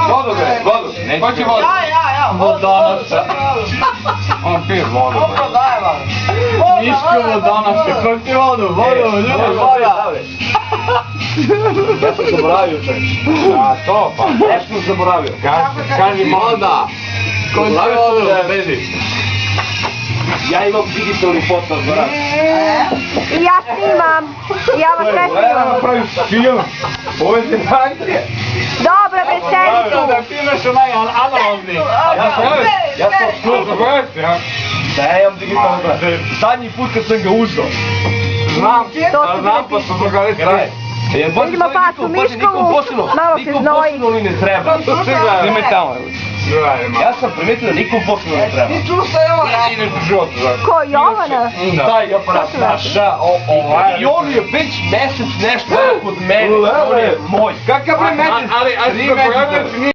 Vodu bre, vodu. Ko će vodu? Ja. Vodonoša. On pije vodu. Ko prodaje vodu? Miško vodonoša. Ko ti vodu? Vodu, ljudi. Voda. Ja sam zaboravio čak. A to pa. Nešto sam zaboravio. Kaži voda. Zaboravio sam da je vezi. Ja imam digitalni foto, zaboravio. I ja snimam. I ja vas sve snimam. Praviš film. Ovo je zemancije. Dobro, bre, sedi tu. Da ti imaš onaj analogni. Ja sam apsolutno da ja imam digitalni foto. Zadnji put kad sam ga uzeo. Znam, To znam pa sam toga već kraj. Vidimo facu Miškovu, malo se znoji. Nikom posljedno ne treba. Nemoj tamo. Ja sam primetio da nikom posljedno ne treba. Ti čuo što je ovo radi? Ideš u životu, znači. Ko, Jovana? Taj aparat naša, i on je već mesec nešto kod mene, on je moj. Kakav je mesec? Ali se pojavljaju